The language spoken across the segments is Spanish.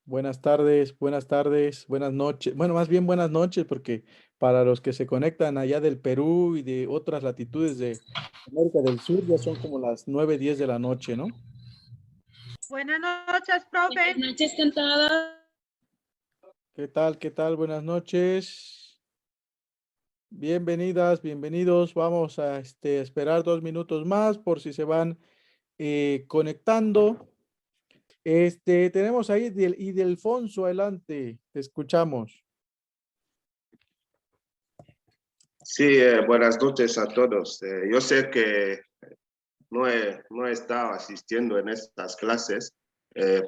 buenas tardes, buenas noches. Bueno, más bien buenas noches, porque para los que se conectan allá del Perú y de otras latitudes de América del Sur, ya son como las 9:10 de la noche, ¿no? Buenas noches, profe. Buenas noches con todos. ¿Qué tal? ¿Qué tal? Buenas noches. Bienvenidas, bienvenidos. Vamos a esperar 2 minutos más por si se van conectando. Tenemos ahí Idelfonso, adelante, te escuchamos. Sí, buenas noches a todos. Yo sé que no he estado asistiendo en estas clases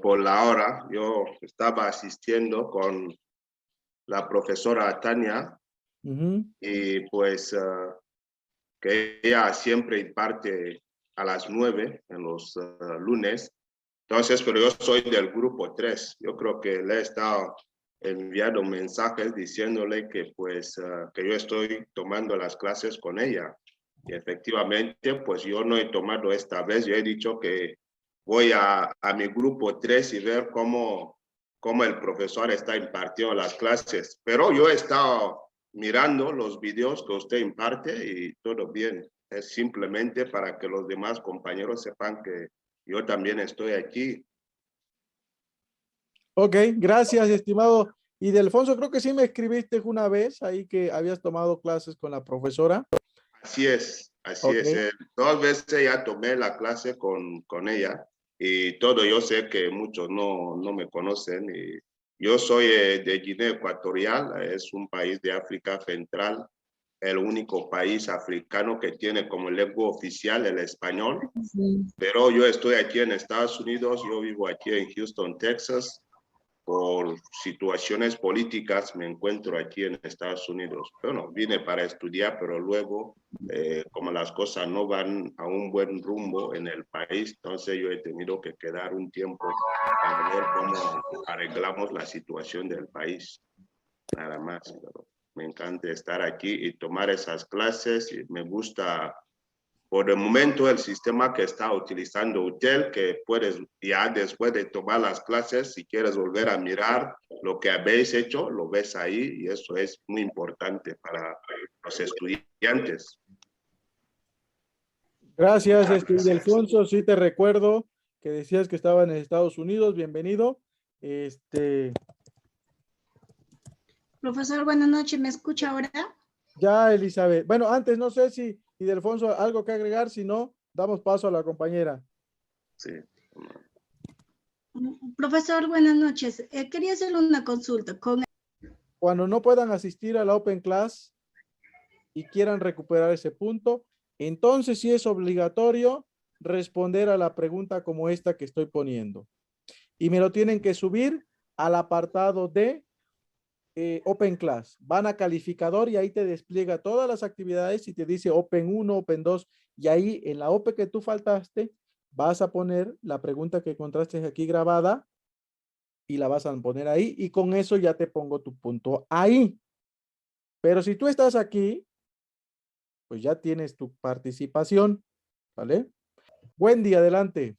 por la hora. Yo estaba asistiendo con la profesora Tania y pues que ella siempre imparte a las 9 en los lunes. Entonces, pero yo soy del grupo 3. Yo creo que le he estado enviando mensajes diciéndole que pues que yo estoy tomando las clases con ella. Y efectivamente, pues yo no he tomado esta vez. Yo he dicho que voy a mi grupo 3 y ver cómo el profesor está impartiendo las clases. Pero yo he estado mirando los videos que usted imparte y todo bien. Es simplemente para que los demás compañeros sepan que yo también estoy aquí. Ok, gracias, estimado. Y Delfonso, creo que sí me escribiste una vez ahí que habías tomado clases con la profesora. Así es, así Ok. es. 2 veces ya tomé la clase con ella y todo. Yo sé que muchos no me conocen. Y yo soy de Guinea Ecuatorial, es un país de África Central, el único país africano que tiene como lengua oficial el español. Pero yo estoy aquí en Estados Unidos, yo vivo aquí en Houston, Texas. Por situaciones políticas me encuentro aquí en Estados Unidos. Bueno, vine para estudiar, pero luego, como las cosas no van a un buen rumbo en el país, entonces yo he tenido que quedar un tiempo para ver cómo arreglamos la situación del país. Nada más. Pero me encanta estar aquí y tomar esas clases y me gusta. Por el momento, el sistema que está utilizando usted, que puedes ya después de tomar las clases, si quieres volver a mirar lo que habéis hecho, lo ves ahí y eso es muy importante para los estudiantes. Gracias, Delfonso. Sí te recuerdo que decías que estaba en Estados Unidos. Bienvenido. Profesor, buenas noches. ¿Me escucha ahora? Ya, Elizabeth. Bueno, antes no sé si Delfonso algo que agregar, si no, damos paso a la compañera. Sí. Profesor, buenas noches. Quería hacerle una consulta. Cuando no puedan asistir a la Open Class y quieran recuperar ese punto, entonces sí es obligatorio responder a la pregunta como esta que estoy poniendo. Y me lo tienen que subir al apartado de Open Class. Van a calificador y ahí te despliega todas las actividades y te dice Open 1, Open 2. Y ahí en la Open que tú faltaste, vas a poner la pregunta que encontraste aquí grabada y la vas a poner ahí y con eso ya te pongo tu punto ahí. Pero si tú estás aquí, pues ya tienes tu participación, ¿vale? Wendy, adelante.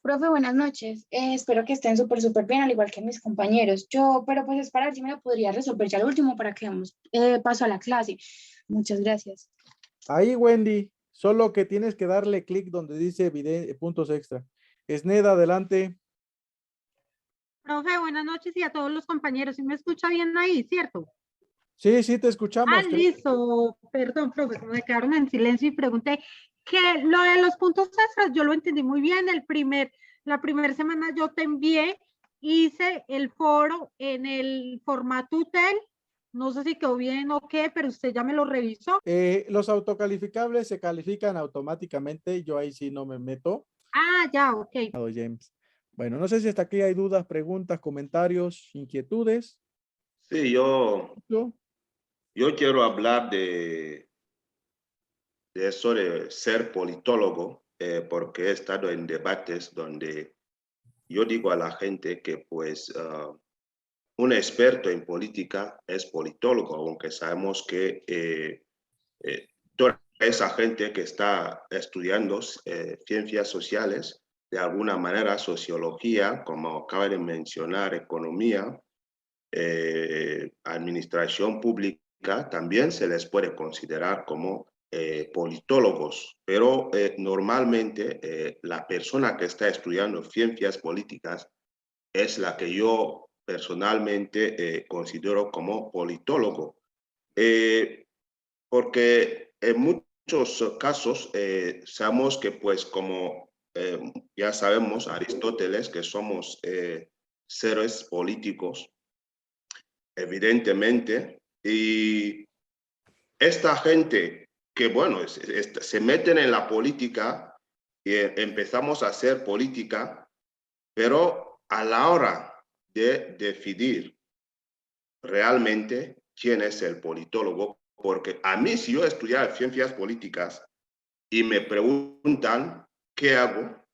Profe, buenas noches. Espero que estén súper bien, al igual que mis compañeros. Pero pues es para ver si me lo podría resolver ya al último para que demos paso a la clase. Muchas gracias. Ahí, Wendy, solo que tienes que darle clic donde dice puntos extra. Esneda, adelante. Profe, buenas noches y a todos los compañeros. ¿Sí me escucha bien ahí, cierto? Sí, sí, te escuchamos. Listo. Perdón, profe, me quedaron en silencio y pregunté que lo de los puntos extras, yo lo entendí muy bien. La primera semana yo te envié, hice el foro en el formato UTEL. No sé si quedó bien o qué, pero usted ya me lo revisó. Los autocalificables se califican automáticamente. Yo ahí sí no me meto. Ya, ok. James. Bueno, no sé si hasta aquí hay dudas, preguntas, comentarios, inquietudes. Sí, yo quiero hablar de eso de ser politólogo, porque he estado en debates donde yo digo a la gente que pues un experto en política es politólogo, aunque sabemos que toda esa gente que está estudiando ciencias sociales de alguna manera sociología, como acaba de mencionar, economía, administración pública, también se les puede considerar como politólogos, pero normalmente la persona que está estudiando ciencias políticas es la que yo personalmente considero como politólogo, porque en muchos casos sabemos que pues como ya sabemos Aristóteles que somos seres políticos, evidentemente, y esta gente que, bueno, se meten en la política y empezamos a hacer política, pero a la hora de decidir realmente quién es el politólogo, porque a mí si yo estudiara ciencias políticas y me preguntan qué hago,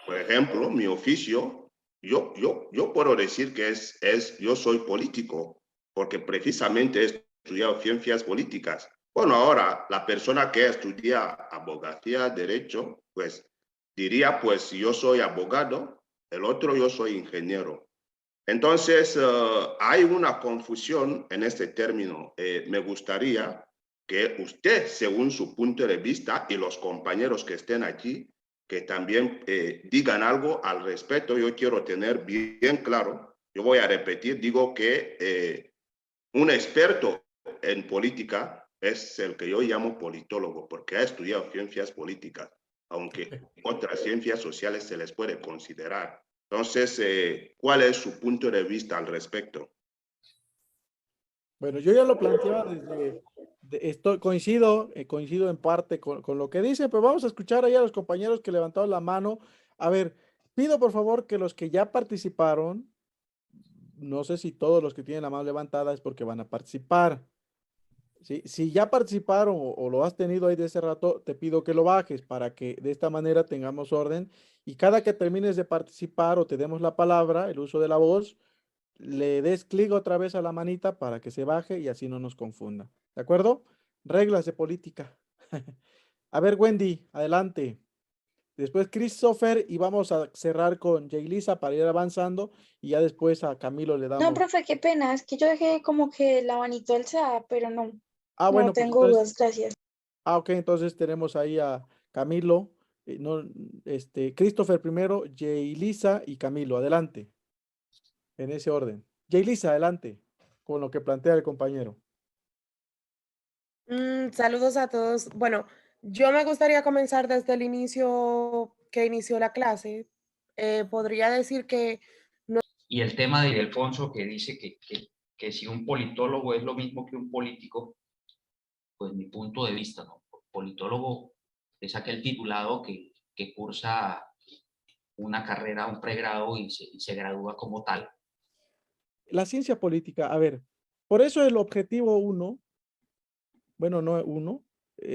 por ejemplo, mi oficio, yo puedo decir que yo soy político, porque precisamente he estudiado ciencias políticas. Bueno, ahora la persona que estudia abogacía, derecho, pues diría, pues yo soy abogado, el otro yo soy ingeniero. Entonces, hay una confusión en este término. Me gustaría que usted, según su punto de vista, y los compañeros que estén aquí, que también digan algo al respecto. Yo quiero tener bien claro, yo voy a repetir, digo que un experto en política es el que yo llamo politólogo, porque ha estudiado ciencias políticas, aunque otras ciencias sociales se les puede considerar. Entonces, ¿cuál es su punto de vista al respecto? Bueno, yo ya lo planteaba coincido en parte con lo que dice, pero vamos a escuchar ahí a los compañeros que levantaron la mano. A ver, pido por favor que los que ya participaron, no sé si todos los que tienen la mano levantada es porque van a participar. Si ya participaron o lo has tenido ahí de ese rato, te pido que lo bajes para que de esta manera tengamos orden y cada que termines de participar o te demos la palabra, el uso de la voz, le des clic otra vez a la manita para que se baje y así no nos confunda. ¿De acuerdo? Reglas de política. A ver, Wendy, adelante. Después Christopher y vamos a cerrar con Jaylisa para ir avanzando y ya después a Camilo le No, damos. profe, qué pena, es que yo dejé como que el abanico alzada, pero no, Ah, no bueno, pues tengo entonces, dudas, gracias. ok, entonces tenemos ahí a Camilo, no, Christopher primero, Jaylisa y Camilo, adelante, en ese orden. Jaylisa, adelante, con lo que plantea el compañero. Saludos a todos. Bueno, yo me gustaría comenzar desde el inicio que inició la clase. Podría decir que Y el tema de Ildefonso que dice que si un politólogo es lo mismo que un político, pues mi punto de vista, ¿no? Politólogo es aquel titulado que cursa una carrera, un pregrado y se gradúa como tal. La ciencia política, a ver, por eso el objetivo uno, bueno, no uno,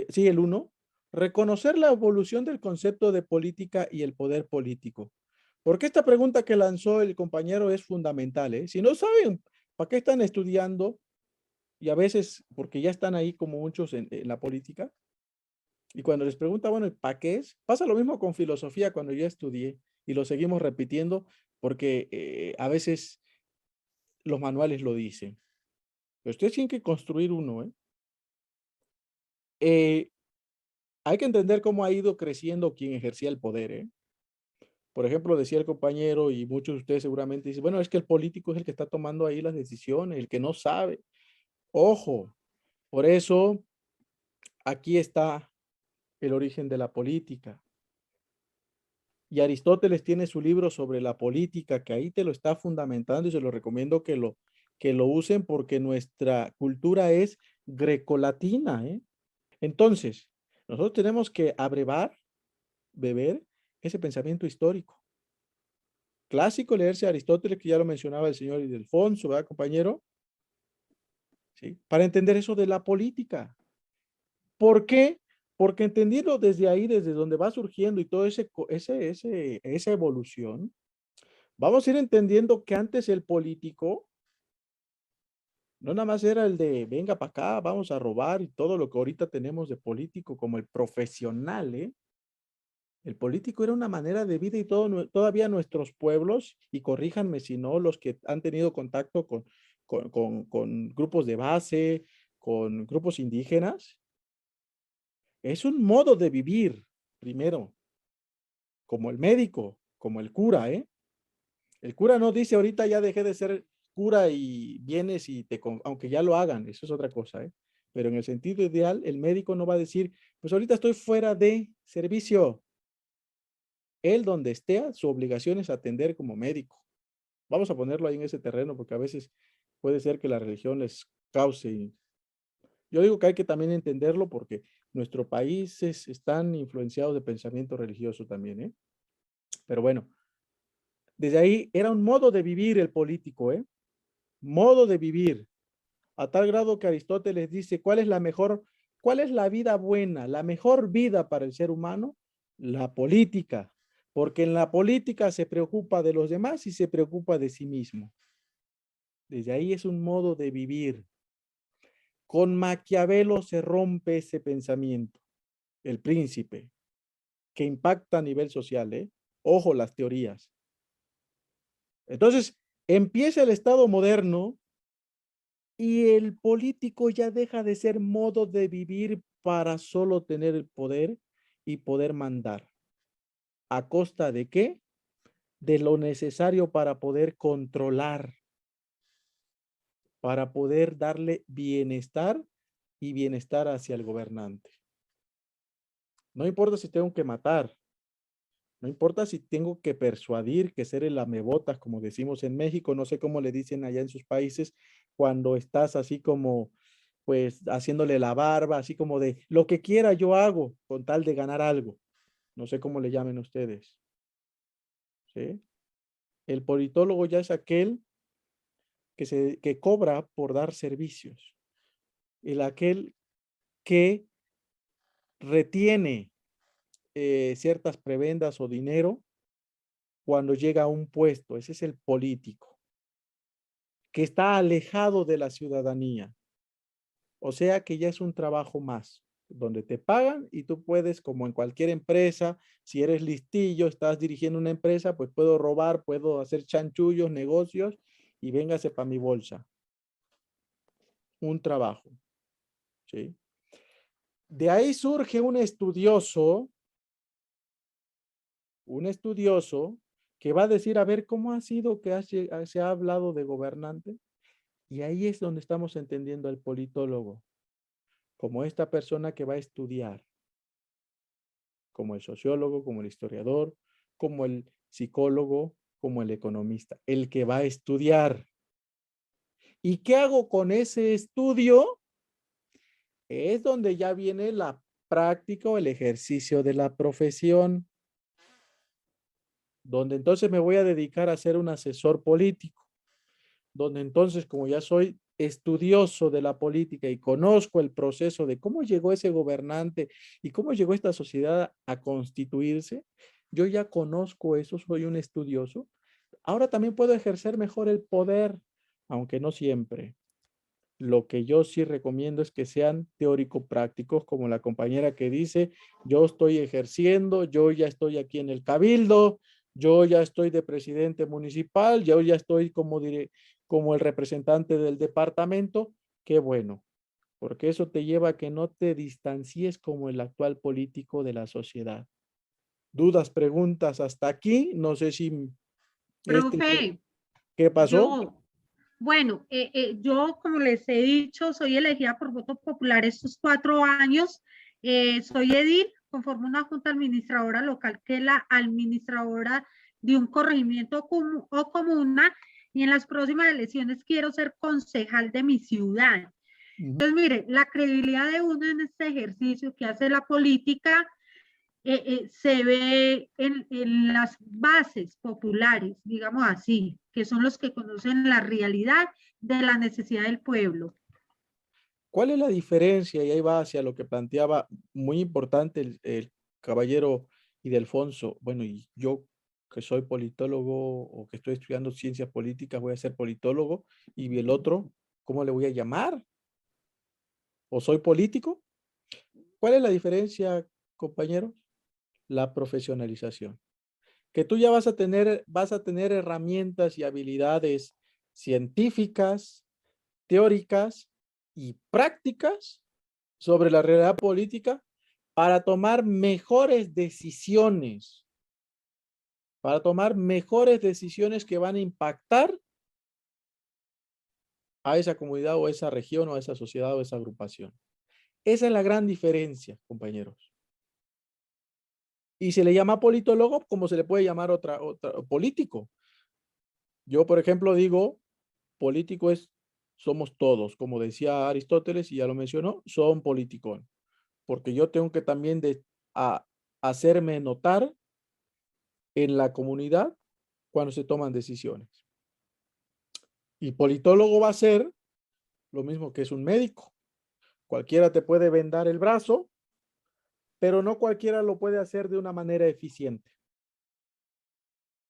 sí, el uno, reconocer la evolución del concepto de política y el poder político. Porque esta pregunta que lanzó el compañero es fundamental, ¿eh? Si no saben para qué están estudiando, y a veces porque ya están ahí como muchos en la política, y cuando les pregunta, bueno, ¿para qué es? Pasa lo mismo con filosofía cuando yo estudié, y lo seguimos repitiendo porque a veces los manuales lo dicen. Pero ustedes tienen que construir uno, ¿eh? Eh, Hay que entender cómo ha ido creciendo quien ejercía el poder, ¿eh? Por ejemplo, decía el compañero y muchos de ustedes seguramente dicen, bueno, es que el político es el que está tomando ahí las decisiones, el que no sabe. Ojo, por eso aquí está el origen de la política. Y Aristóteles tiene su libro sobre la política, que ahí te lo está fundamentando y se lo recomiendo que lo usen porque nuestra cultura es grecolatina, ¿eh? Entonces, nosotros tenemos que abrevar, beber ese pensamiento histórico. Clásico leerse a Aristóteles, que ya lo mencionaba el señor Ildefonso, ¿verdad, compañero? ¿Sí? Para entender eso de la política. ¿Por qué? Porque entendiendo desde ahí, desde donde va surgiendo y todo esa evolución, vamos a ir entendiendo que antes el político no nada más era el de venga para acá, vamos a robar y todo lo que ahorita tenemos de político como el profesional, ¿eh? El político era una manera de vida y todavía nuestros pueblos, y corríjanme si no, los que han tenido contacto con grupos de base, con grupos indígenas, es un modo de vivir, primero, como el médico, como el cura, ¿eh? El cura no dice ahorita ya dejé de ser cura y vienes y aunque ya lo hagan, eso es otra cosa, ¿eh? Pero en el sentido ideal, el médico no va a decir, pues ahorita estoy fuera de servicio. Él donde esté, su obligación es atender como médico. Vamos a ponerlo ahí en ese terreno porque a veces puede ser que la religión les cause. Yo digo que hay que también entenderlo porque nuestros países están influenciados de pensamiento religioso también, ¿eh? Pero bueno, desde ahí era un modo de vivir el político, ¿eh? Modo de vivir. A tal grado que Aristóteles dice, cuál es la vida buena, la mejor vida para el ser humano? La política, porque en la política se preocupa de los demás y se preocupa de sí mismo. Desde ahí es un modo de vivir. Con Maquiavelo se rompe ese pensamiento, el príncipe, que impacta a nivel social, ¿eh? Ojo las teorías. Entonces, empieza el Estado moderno y el político ya deja de ser modo de vivir para solo tener el poder y poder mandar. ¿A costa de qué? De lo necesario para poder controlar, para poder darle bienestar y bienestar hacia el gobernante. No importa si tengo que matar, no importa si tengo que persuadir, que ser el lamebotas, como decimos en México, no sé cómo le dicen allá en sus países, cuando estás así como, pues, haciéndole la barba, así como de, lo que quiera yo hago, con tal de ganar algo. No sé cómo le llamen ustedes. ¿Sí? El politólogo ya es aquel que cobra por dar servicios. Aquel que retiene ciertas prebendas o dinero cuando llega a un puesto. Ese es el político, que está alejado de la ciudadanía. O sea que ya es un trabajo más, donde te pagan y tú puedes, como en cualquier empresa, si eres listillo, estás dirigiendo una empresa, pues puedo robar, puedo hacer chanchullos, negocios y véngase para mi bolsa. Un trabajo, ¿sí? De ahí surge un estudioso que va a decir, a ver, ¿cómo ha sido que se ha hablado de gobernante? Y ahí es donde estamos entendiendo al politólogo, como esta persona que va a estudiar, como el sociólogo, como el historiador, como el psicólogo, como el economista, el que va a estudiar. ¿Y qué hago con ese estudio? Es donde ya viene la práctica o el ejercicio de la profesión, donde entonces me voy a dedicar a ser un asesor político, donde entonces como ya soy estudioso de la política y conozco el proceso de cómo llegó ese gobernante y cómo llegó esta sociedad a constituirse, yo ya conozco eso, soy un estudioso. Ahora también puedo ejercer mejor el poder, aunque no siempre. Lo que yo sí recomiendo es que sean teórico-prácticos, como la compañera que dice, yo estoy ejerciendo, yo ya estoy aquí en el cabildo, yo ya estoy de presidente municipal, yo ya estoy como el representante del departamento. Qué bueno, porque eso te lleva a que no te distancies como el actual político de la sociedad. ¿Dudas, preguntas hasta aquí? No sé si... Profe, ¿Qué pasó? yo, bueno, yo, como les he dicho, soy elegida por voto popular estos 4 años. Soy edil, conformo una junta administradora local que es la administradora de un corregimiento o comuna, y en las próximas elecciones quiero ser concejal de mi ciudad. Entonces, mire, la credibilidad de uno en este ejercicio que hace la política se ve en las bases populares, digamos así, que son los que conocen la realidad de la necesidad del pueblo. ¿Cuál es la diferencia? Y ahí va hacia lo que planteaba muy importante el caballero Ildefonso. Bueno, y yo que soy politólogo o que estoy estudiando ciencias políticas, voy a ser politólogo, y el otro, ¿cómo le voy a llamar? ¿O soy político? ¿Cuál es la diferencia, compañeros? la profesionalización. Que tú ya vas a tener herramientas y habilidades científicas, teóricas y prácticas sobre la realidad política para tomar mejores decisiones, que van a impactar a esa comunidad o a esa región o a esa sociedad o a esa agrupación. Esa es la gran diferencia, compañeros. Y se le llama politólogo como se le puede llamar otra político. Yo, por ejemplo, digo, político somos todos, como decía Aristóteles, y ya lo mencionó, son politicón. Porque yo tengo que también hacerme notar en la comunidad cuando se toman decisiones. Y politólogo va a ser lo mismo que es un médico. Cualquiera te puede vendar el brazo, pero no cualquiera lo puede hacer de una manera eficiente.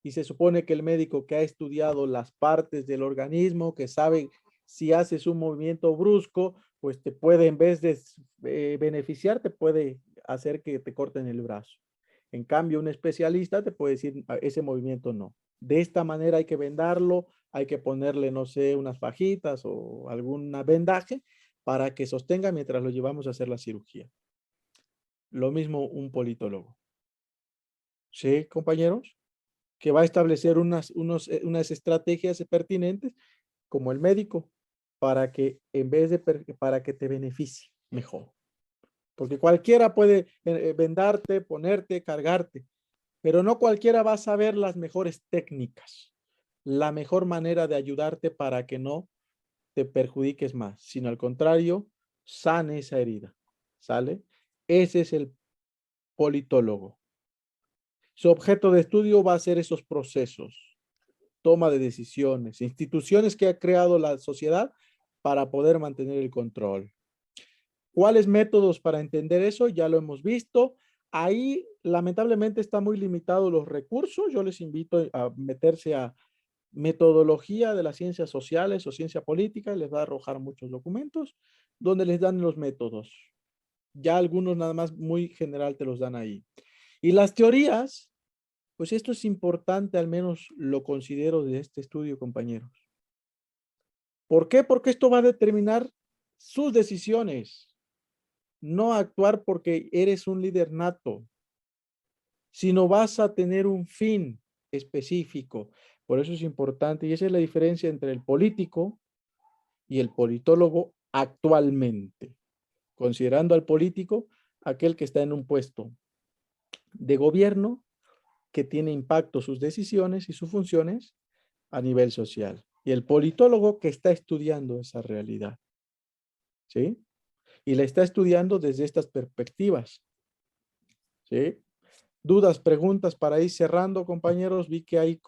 Y se supone que el médico que ha estudiado las partes del organismo, que sabe si haces un movimiento brusco, pues te puede, en vez de beneficiar, te puede hacer que te corten el brazo. En cambio, un especialista te puede decir, ese movimiento no. De esta manera hay que vendarlo, hay que ponerle, no sé, unas fajitas o alguna vendaje para que sostenga mientras lo llevamos a hacer la cirugía. Lo mismo un politólogo. ¿Sí, compañeros? Que va a establecer unas estrategias pertinentes como el médico para que para que te beneficie mejor. Porque cualquiera puede vendarte, ponerte, cargarte, pero no cualquiera va a saber las mejores técnicas, la mejor manera de ayudarte para que no te perjudiques más, sino al contrario, sane esa herida. ¿Sale? Ese es el politólogo. Su objeto de estudio va a ser esos procesos, toma de decisiones, instituciones que ha creado la sociedad para poder mantener el control. ¿Cuáles métodos para entender eso? Ya lo hemos visto. Ahí, lamentablemente, están muy limitados los recursos. Yo les invito a meterse a metodología de las ciencias sociales o ciencia política y les va a arrojar muchos documentos donde les dan los métodos. Ya algunos nada más muy general te los dan ahí. Y las teorías, pues esto es importante, al menos lo considero de este estudio, compañeros. ¿Por qué? Porque esto va a determinar sus decisiones. No actuar porque eres un líder nato, sino vas a tener un fin específico. Por eso es importante, y esa es la diferencia entre el político y el politólogo actualmente. Considerando al político, aquel que está en un puesto de gobierno, que tiene impacto sus decisiones y sus funciones a nivel social. Y el politólogo que está estudiando esa realidad. ¿Sí? Y la está estudiando desde estas perspectivas. ¿Sí? Dudas, preguntas para ir cerrando, compañeros. Vi que hay...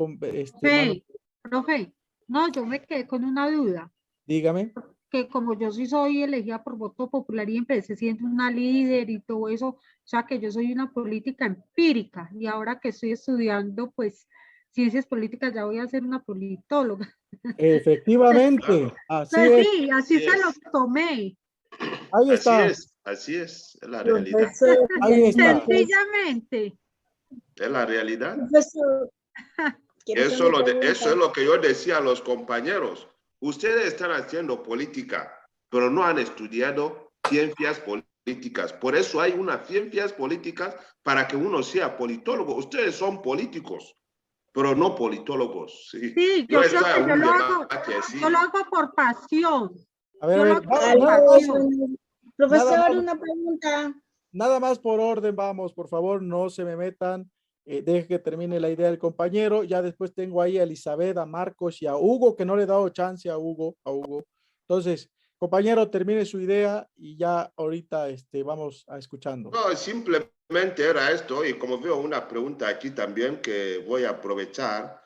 Profe, no, yo me quedé con una duda. Dígame. Que como yo sí soy elegida por voto popular y empecé siendo una líder y todo eso, o sea que yo soy una política empírica y ahora que estoy estudiando pues ciencias políticas ya voy a ser una politóloga. Efectivamente, así Pues es. sí, así se lo tomé. Ahí está. Así es la realidad. Ahí está. Sencillamente. Es la realidad. Profesor, Eso es lo que yo decía a los compañeros. Ustedes están haciendo política, pero no han estudiado ciencias políticas. Por eso hay unas ciencias políticas para que uno sea politólogo. Ustedes son políticos, pero no politólogos. Sí, sí, yo creo que yo lo hago por pasión. A ver, profesor, una pregunta. Nada más por orden, vamos, por favor, no se me metan. Deje que termine la idea del compañero. Ya después tengo ahí a Elizabeth, a Marcos y a Hugo, que no le he dado chance a Hugo. Entonces, compañero, termine su idea y ya ahorita vamos a escuchando. No, simplemente era esto, y como veo una pregunta aquí también que voy a aprovechar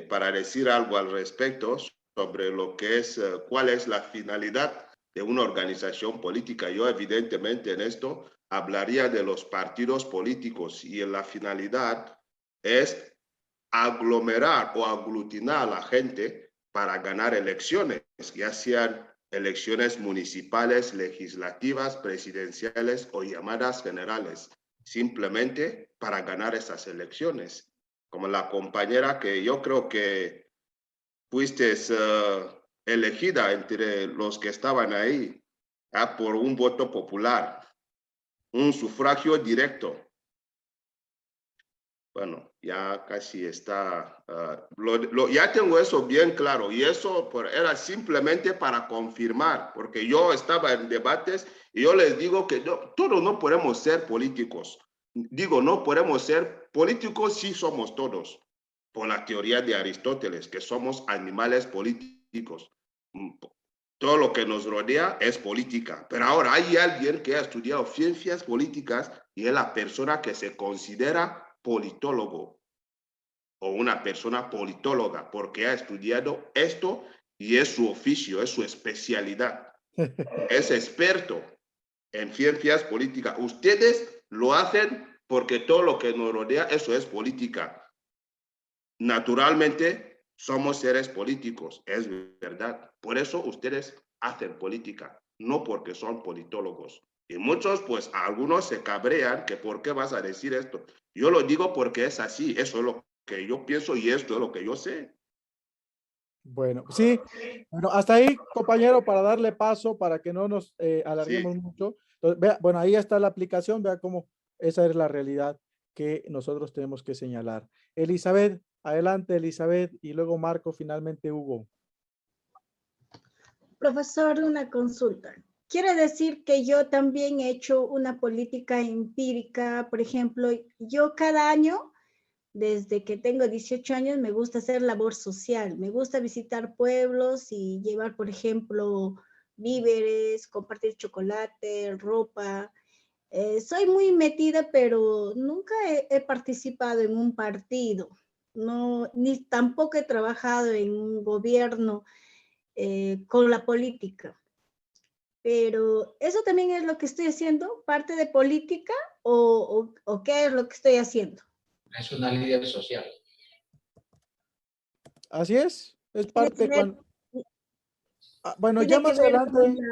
para decir algo al respecto sobre lo que es, cuál es la finalidad de una organización política. Yo evidentemente en esto hablaría de los partidos políticos y la finalidad es aglomerar o aglutinar a la gente para ganar elecciones, ya sean elecciones municipales, legislativas, presidenciales o llamadas generales. simplemente para ganar esas elecciones. Como la compañera que yo creo que fuiste elegida entre los que estaban ahí por un voto popular, un sufragio directo. Bueno, ya casi está, ya tengo eso bien claro y eso era simplemente para confirmar, porque yo estaba en debates y yo les digo que todos no podemos ser políticos. Digo, no podemos ser políticos, sí somos todos, por la teoría de Aristóteles, que somos animales políticos. Todo lo que nos rodea es política, pero ahora hay alguien que ha estudiado ciencias políticas y es la persona que se considera politólogo o una persona politóloga porque ha estudiado esto y es su oficio, es su especialidad. Es experto en ciencias políticas. Ustedes lo hacen porque todo lo que nos rodea, eso es política. Naturalmente, somos seres políticos, es verdad. Por eso ustedes hacen política, no porque son politólogos. Y muchos, pues, algunos se cabrean que por qué vas a decir esto. Yo lo digo porque es así, eso es lo que yo pienso y esto es lo que yo sé. Bueno, sí, bueno, hasta ahí, compañero, para darle paso, para que no nos alarguemos Sí. mucho. Entonces, vea, bueno, ahí está la aplicación, vea cómo esa es la realidad que nosotros tenemos que señalar. Elizabeth, adelante, Elizabeth, y luego Marco, finalmente Hugo. Profesor, una consulta. Quiere decir que yo también he hecho una política empírica, por ejemplo, yo cada año, desde que tengo 18 años, me gusta hacer labor social, me gusta visitar pueblos y llevar, por ejemplo, víveres, compartir chocolate, ropa. Soy muy metida, pero nunca he participado en un partido, no, ni tampoco he trabajado en un gobierno con la política. Pero eso también es lo que estoy haciendo, parte de política o qué es lo que estoy haciendo. Es una líder social. Así es parte Tiene, cuando... bueno, ya tiene que más ver con adelante,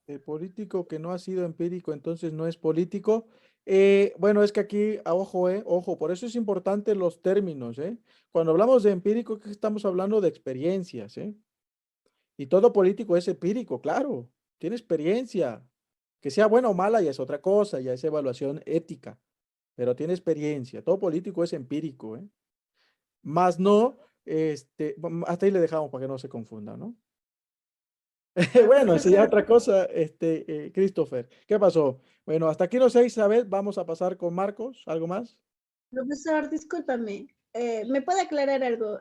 el político que no ha sido empírico, entonces no es político. Bueno, es que aquí, ojo, por eso es importante los términos, ¿eh? Cuando hablamos de empírico, ¿qué estamos hablando? De experiencias, ¿eh? Y todo político es empírico, claro, tiene experiencia. Que sea buena o mala ya es otra cosa, ya es evaluación ética, pero tiene experiencia. Todo político es empírico, ¿eh? Más no, hasta ahí le dejamos para que no se confunda, ¿no? Bueno, si ya profesor, otra cosa, Christopher, ¿qué pasó? Bueno, hasta aquí no sé, Isabel, vamos a pasar con Marcos, ¿algo más? profesor, discúlpame. ¿Me puede aclarar algo?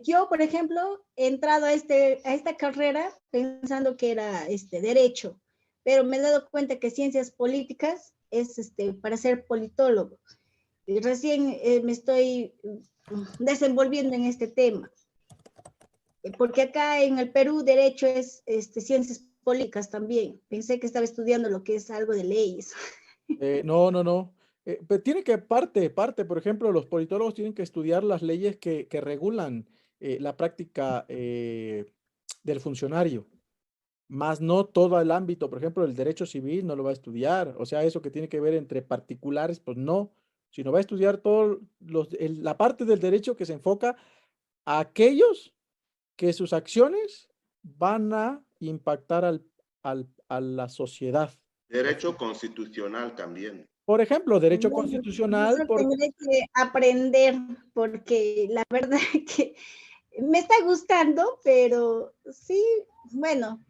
Yo, por ejemplo, he entrado a esta carrera pensando que era derecho, pero me he dado cuenta que ciencias políticas es para ser politólogo. Y recién me estoy desenvolviendo en este tema, porque acá en el Perú derecho es ciencias políticas también. Pensé que estaba estudiando lo que es algo de leyes. No. Pero tiene que parte, por ejemplo, los politólogos tienen que estudiar las leyes que regulan la práctica del funcionario, más no todo el ámbito, por ejemplo, el derecho civil no lo va a estudiar, o sea, eso que tiene que ver entre particulares, pues no, sino va a estudiar todo la parte del derecho que se enfoca a aquellos que sus acciones van a impactar a la sociedad. Derecho constitucional también. Por ejemplo, derecho Bueno, constitucional, profesor, tendré que aprender porque la verdad que me está gustando, pero sí, bueno,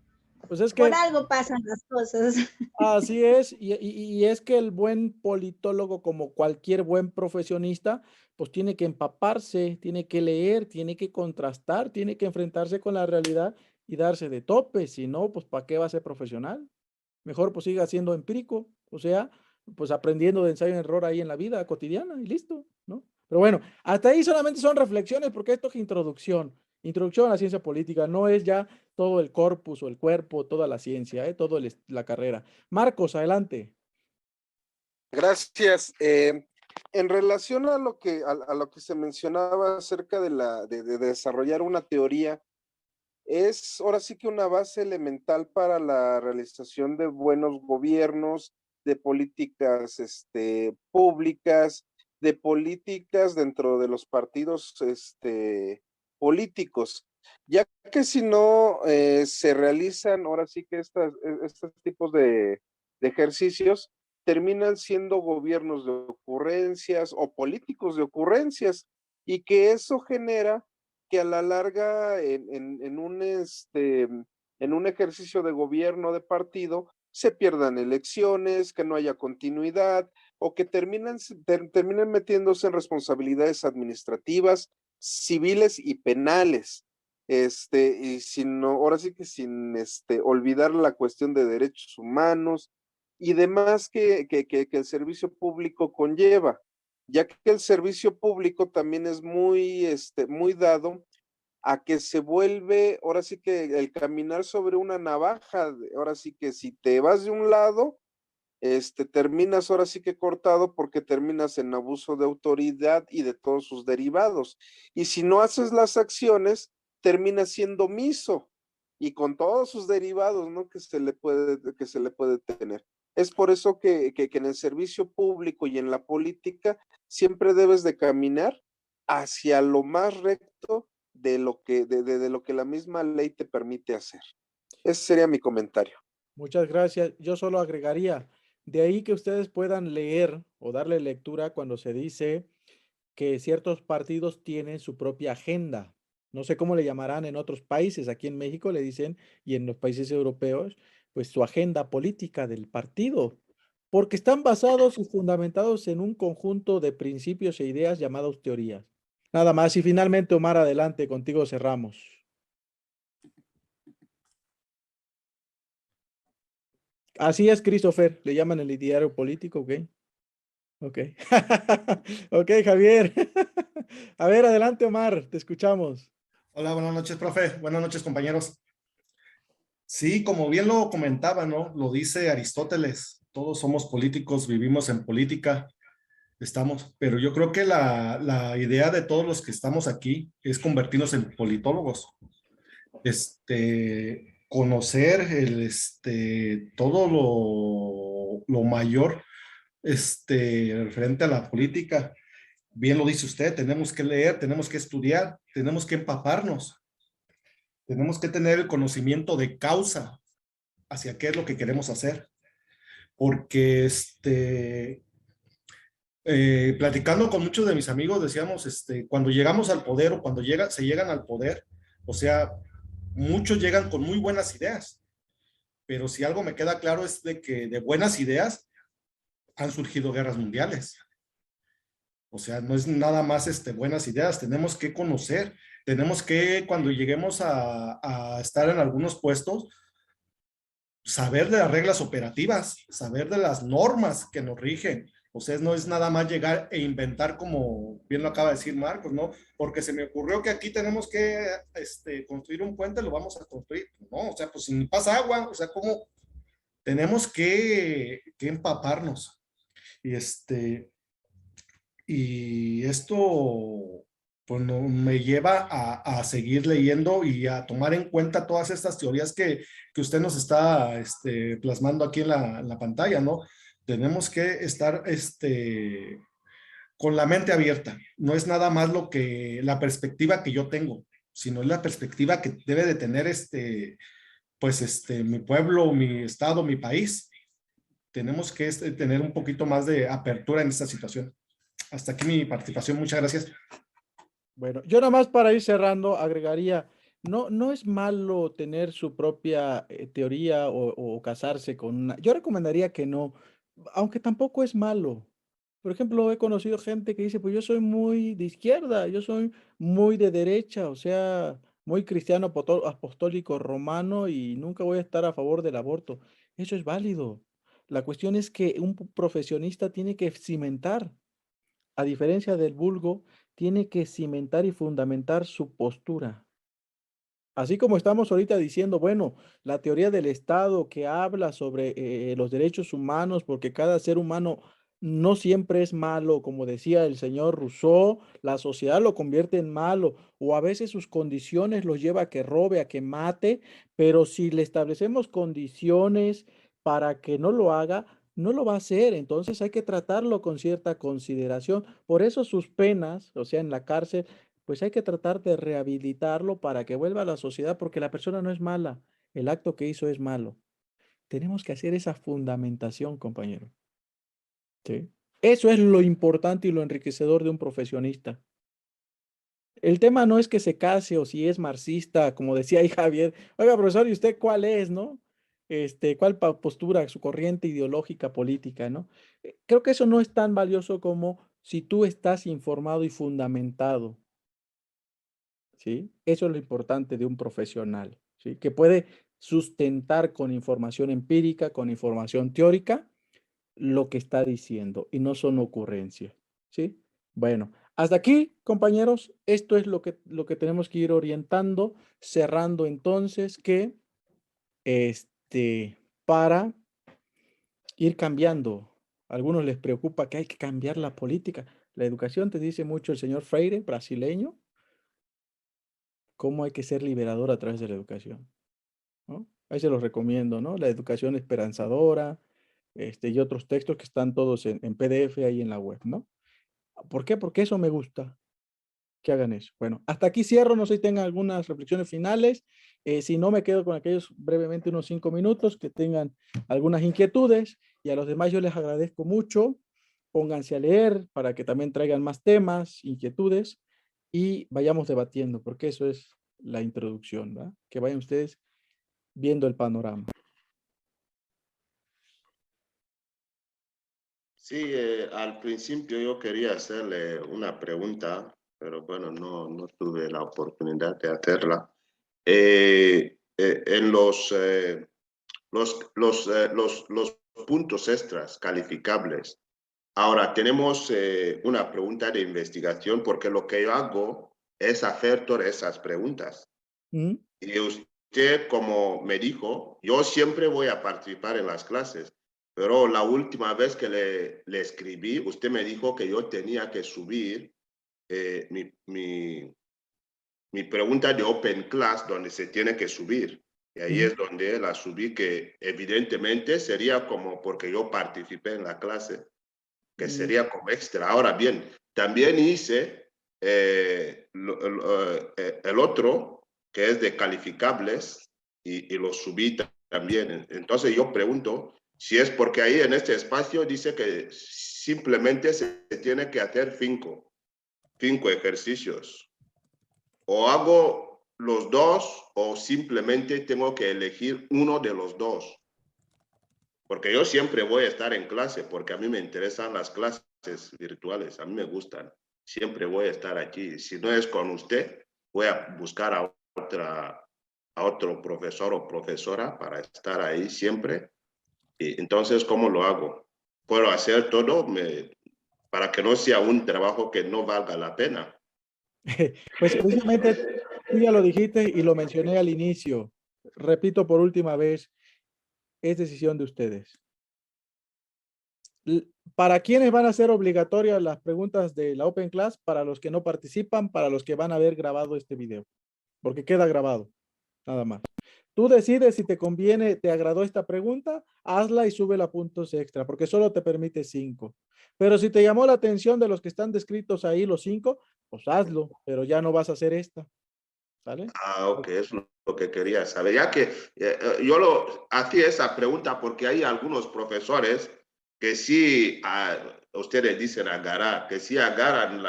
pues es por que algo pasan las cosas. así es, y es que el buen politólogo, como cualquier buen profesionista, pues tiene que empaparse, tiene que leer, tiene que contrastar, tiene que enfrentarse con la realidad y darse de tope, si no, pues ¿para qué va a ser profesional? Mejor pues siga siendo empírico, o sea, pues aprendiendo de ensayo y error ahí en la vida cotidiana y listo, ¿no? Pero bueno, hasta ahí solamente son reflexiones porque esto es introducción a la ciencia política, no es ya todo el corpus o el cuerpo, toda la ciencia, todo la carrera. Marcos, adelante. Gracias. En relación a lo que se mencionaba acerca de desarrollar una teoría, es ahora sí que una base elemental para la realización de buenos gobiernos, de políticas públicas, de políticas dentro de los partidos políticos, ya que si no se realizan ahora sí que estos tipos de ejercicios, terminan siendo gobiernos de ocurrencias o políticos de ocurrencias, y que eso genera que a la larga en un ejercicio de gobierno de partido se pierdan elecciones, que no haya continuidad o que terminen metiéndose en responsabilidades administrativas, civiles y penales. Y sin, ahora sí que sin olvidar la cuestión de derechos humanos y demás que el servicio público conlleva, ya que el servicio público también es muy dado a que se vuelve, ahora sí que el caminar sobre una navaja, ahora sí que si te vas de un lado, terminas ahora sí que cortado porque terminas en abuso de autoridad y de todos sus derivados. Y si no haces las acciones, terminas siendo omiso y con todos sus derivados, ¿no? Que se le puede tener. Es por eso que en el servicio público y en la política siempre debes de caminar hacia lo más recto de lo que la misma ley te permite hacer. Ese sería mi comentario. Muchas gracias. Yo solo agregaría, de ahí que ustedes puedan leer o darle lectura cuando se dice que ciertos partidos tienen su propia agenda. No sé cómo le llamarán en otros países. Aquí en México le dicen, y en los países europeos, pues su agenda política del partido, porque están basados y fundamentados en un conjunto de principios e ideas llamados teorías. Nada más. Y finalmente, Omar, adelante, contigo cerramos. Así es, Christopher, le llaman el diario político, ¿ok? Ok. Ok, Javier. A ver, adelante, Omar, te escuchamos. Hola, buenas noches, profe. Buenas noches, compañeros. Sí, como bien lo comentaba, ¿no? Lo dice Aristóteles. Todos somos políticos, vivimos en política, pero yo creo que la idea de todos los que estamos aquí es convertirnos en politólogos. Conocer todo lo mayor, referente a la política. Bien lo dice usted, tenemos que leer, tenemos que estudiar, tenemos que empaparnos. Tenemos que tener el conocimiento de causa hacia qué es lo que queremos hacer. Porque platicando con muchos de mis amigos, decíamos, cuando llegamos al poder o cuando se llegan al poder, o sea, muchos llegan con muy buenas ideas, pero si algo me queda claro es de que de buenas ideas han surgido guerras mundiales. O sea, no es nada más buenas ideas, tenemos que conocer, tenemos que, cuando lleguemos a estar en algunos puestos, saber de las reglas operativas, saber de las normas que nos rigen. O sea, no es nada más llegar e inventar, como bien lo acaba de decir Marcos, ¿no? Porque se me ocurrió que aquí tenemos que construir un puente, lo vamos a construir. No, o sea, pues si pasa agua, o sea, ¿cómo? Tenemos que empaparnos. Y esto pues me lleva a seguir leyendo y a tomar en cuenta todas estas teorías que usted nos está plasmando aquí en la pantalla, ¿no? Tenemos que estar con la mente abierta. No es nada más la perspectiva que yo tengo, sino es la perspectiva que debe de tener mi pueblo, mi estado, mi país. Tenemos que tener un poquito más de apertura en esta situación. Hasta aquí mi participación. Muchas gracias. Bueno, yo nada más para ir cerrando agregaría, no es malo tener su propia teoría o casarse con una. Yo recomendaría que no, aunque tampoco es malo. Por ejemplo, he conocido gente que dice, pues yo soy muy de izquierda, yo soy muy de derecha, o sea, muy cristiano apostólico romano y nunca voy a estar a favor del aborto. Eso es válido. La cuestión es que un profesionista tiene que cimentar, a diferencia del vulgo, tiene que cimentar y fundamentar su postura. Así como estamos ahorita diciendo, bueno, la teoría del Estado que habla sobre los derechos humanos, porque cada ser humano no siempre es malo, como decía el señor Rousseau, la sociedad lo convierte en malo, o a veces sus condiciones los lleva a que robe, a que mate, pero si le establecemos condiciones para que no lo haga, no lo va a hacer, entonces hay que tratarlo con cierta consideración. Por eso sus penas, o sea, en la cárcel, pues hay que tratar de rehabilitarlo para que vuelva a la sociedad, porque la persona no es mala, el acto que hizo es malo. Tenemos que hacer esa fundamentación, compañero. ¿Sí? Eso es lo importante y lo enriquecedor de un profesionista. El tema no es que se case o si es marxista, como decía ahí Javier. Oiga, profesor, ¿y usted cuál es, no? ¿Cuál postura, su corriente ideológica política, no? Creo que eso no es tan valioso como si tú estás informado y fundamentado, ¿sí? Eso es lo importante de un profesional, ¿sí? Que puede sustentar con información empírica, con información teórica, lo que está diciendo y no son ocurrencias, ¿sí? Bueno, hasta aquí, compañeros, esto es lo que tenemos que ir orientando, cerrando entonces que, para ir cambiando, a algunos les preocupa que hay que cambiar la política. La educación, te dice mucho el señor Freire, brasileño, cómo hay que ser liberador a través de la educación, ¿no? Ahí se los recomiendo, ¿no? La educación esperanzadora, y otros textos que están todos en PDF ahí en la web, ¿no? ¿Por qué? Porque eso me gusta, que hagan eso. Bueno, hasta aquí cierro, no sé si tengan algunas reflexiones finales. Si no, me quedo con aquellos brevemente unos 5 minutos que tengan algunas inquietudes y a los demás yo les agradezco mucho. Pónganse a leer para que también traigan más temas, inquietudes y vayamos debatiendo, porque eso es la introducción, ¿verdad? Que vayan ustedes viendo el panorama. Sí, al principio yo quería hacerle una pregunta, pero bueno, no tuve la oportunidad de hacerla. En los puntos extras calificables, ahora tenemos una pregunta de investigación porque lo que yo hago es hacer todas esas preguntas. ¿Mm? Y usted, como me dijo, yo siempre voy a participar en las clases, pero la última vez que le escribí, usted me dijo que yo tenía que subir mi pregunta de Open Class donde se tiene que subir. Y ahí es donde la subí, que evidentemente sería como porque yo participé en la clase, que sería como extra. Ahora bien, también hice el otro, que es de calificables, y lo subí también. Entonces yo pregunto si es porque ahí en este espacio dice que simplemente se tiene que hacer cinco ejercicios. O hago los dos o simplemente tengo que elegir uno de los dos. Porque yo siempre voy a estar en clase, porque a mí me interesan las clases virtuales, a mí me gustan. Siempre voy a estar aquí. Si no es con usted, voy a buscar a otro profesor o profesora para estar ahí siempre. Y entonces, ¿cómo lo hago? Puedo hacer todo para que no sea un trabajo que no valga la pena. Pues precisamente tú ya lo dijiste y lo mencioné al inicio. Repito por última vez, es decisión de ustedes. ¿Para quiénes van a ser obligatorias las preguntas de la Open Class? Para los que no participan, para los que van a haber grabado este video, porque queda grabado, nada más. Tú decides si te conviene, te agradó esta pregunta, hazla y súbela puntos extra, porque solo te permite 5. Pero si te llamó la atención de los que están descritos ahí, los 5, pues hazlo, pero ya no vas a hacer esta. ¿Sale? Ah, ok, eso es lo que quería saber. Ya que yo lo hacía esa pregunta porque hay algunos profesores que sí, ustedes dicen agarrar, que sí agarran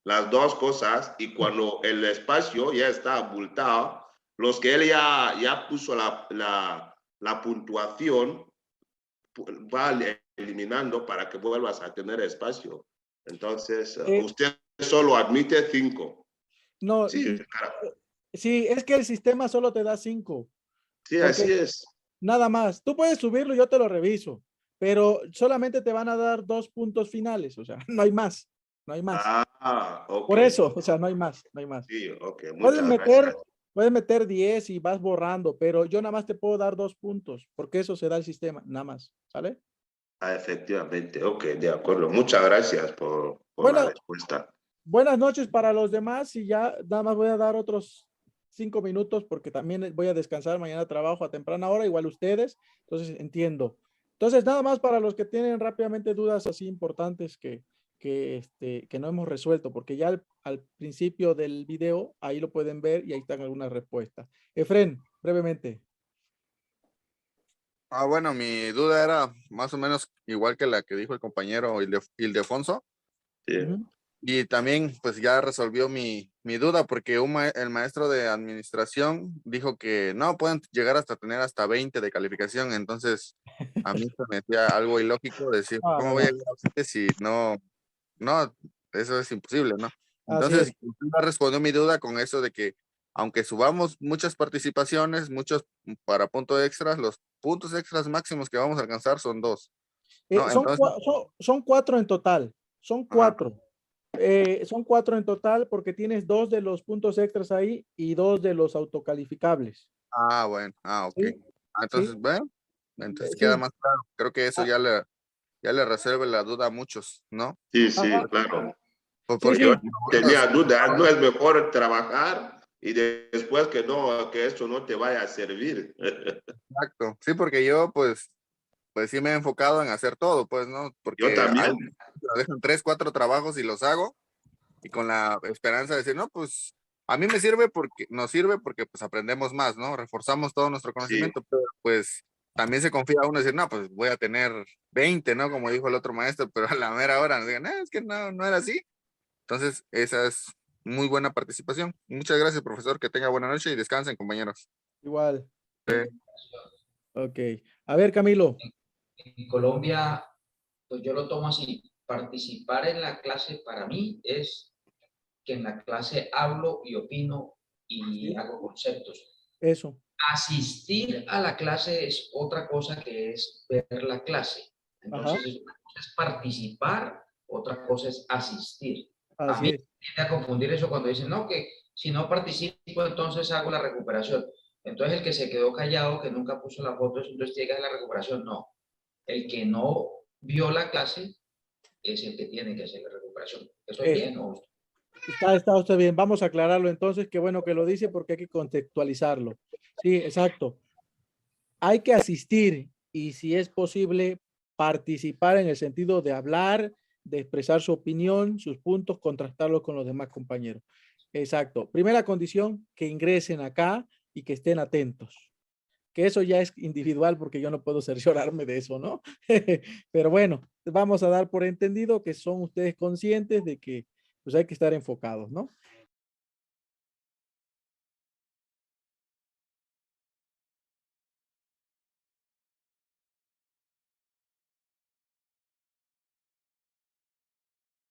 las dos cosas y cuando el espacio ya está abultado, los que él ya puso la puntuación, va eliminando para que vuelvas a tener espacio. Entonces, usted solo admite 5. No, Sí, sí, es que el sistema solo te da 5. sí, así es. Nada más. Tú puedes subirlo y yo te lo reviso, pero solamente te van a dar 2 puntos finales, o sea, no hay más, no hay más. Ok. Por eso, o sea, no hay más, no hay más. Sí, ok, Puedes muchas gracias. meter 10 y vas borrando, pero yo nada más te puedo dar 2 puntos, porque eso se da el sistema, nada más, ¿sale? Efectivamente, ok, de acuerdo. Muchas gracias por la Bueno, respuesta. buenas noches para los demás y ya nada más voy a dar otros 5 minutos porque también voy a descansar, mañana trabajo a temprana hora, igual ustedes, entonces entiendo. Entonces nada más para los que tienen rápidamente dudas así importantes que no hemos resuelto, porque ya al principio del video ahí lo pueden ver y ahí están algunas respuestas. Efren, brevemente. Bueno, mi duda era más o menos igual que la que dijo el compañero Ildefonso. Sí. Ujú. Y también pues ya resolvió mi duda porque el maestro de administración dijo que no, pueden llegar hasta tener hasta 20 de calificación. Entonces a mí se me hacía algo ilógico decir, Ah, ¿cómo no, voy a no. llegar a 20 si no, eso es imposible, ¿no? Así Entonces es. ya respondió mi duda con eso de que aunque subamos muchas participaciones, muchos para puntos extras, los puntos extras máximos que vamos a alcanzar son 2, ¿no? Entonces, Son 4 en total. Son ajá. 4. Son 4 en total porque tienes 2 de los puntos extras ahí y 2 de los autocalificables. Bueno, ok. ¿Sí? Entonces, ¿Sí? bueno, entonces queda Sí. más claro. Creo que eso Ah, ya le resuelve la duda a muchos, ¿no? Sí, sí, ajá. claro. Sí, Porque Yo sí. tenía dudas, no es mejor trabajar y después que esto no te vaya a servir. exacto. Sí, porque yo pues sí me he enfocado en hacer todo, pues, ¿no? Yo Porque también. me dejan 3, 4 trabajos y los hago y con la esperanza de decir, no, pues a mí nos sirve porque pues aprendemos más, ¿no? Reforzamos todo nuestro Sí, conocimiento, pero pues también se confía uno decir, no, pues voy a tener 20, ¿no? Como dijo el otro maestro, pero a la mera hora nos digan, es que no era así. Entonces, esa es muy buena participación. Muchas gracias, profesor. Que tenga buena noche y descansen, compañeros. Igual. Eh, Ok. A ver, Camilo. En Colombia, pues yo lo tomo así. Participar en la clase para mí es que en la clase hablo y opino y Sí. hago conceptos. Eso. Asistir a la clase es otra cosa que es ver la clase. Ajá. Entonces, una cosa es participar, otra cosa es asistir. A Así mí es. me tiende a confundir eso cuando dicen, no, que si no participo, entonces hago la recuperación. Entonces, el que se quedó callado, que nunca puso la foto, entonces llega a la recuperación. No. El que no vio la clase es el que tiene que hacer la recuperación. ¿Estoy Eso. bien o...? Está usted bien. Vamos a aclararlo entonces. Qué bueno que lo dice porque hay que contextualizarlo. Sí, exacto. Hay que asistir y si es posible participar en el sentido de hablar, de expresar su opinión, sus puntos, contrastarlos con los demás compañeros. Exacto. Primera condición, que ingresen acá y que estén atentos. Que eso ya es individual porque yo no puedo cerciorarme de eso, ¿no? Pero bueno, vamos a dar por entendido que son ustedes conscientes de que pues hay que estar enfocados, ¿no?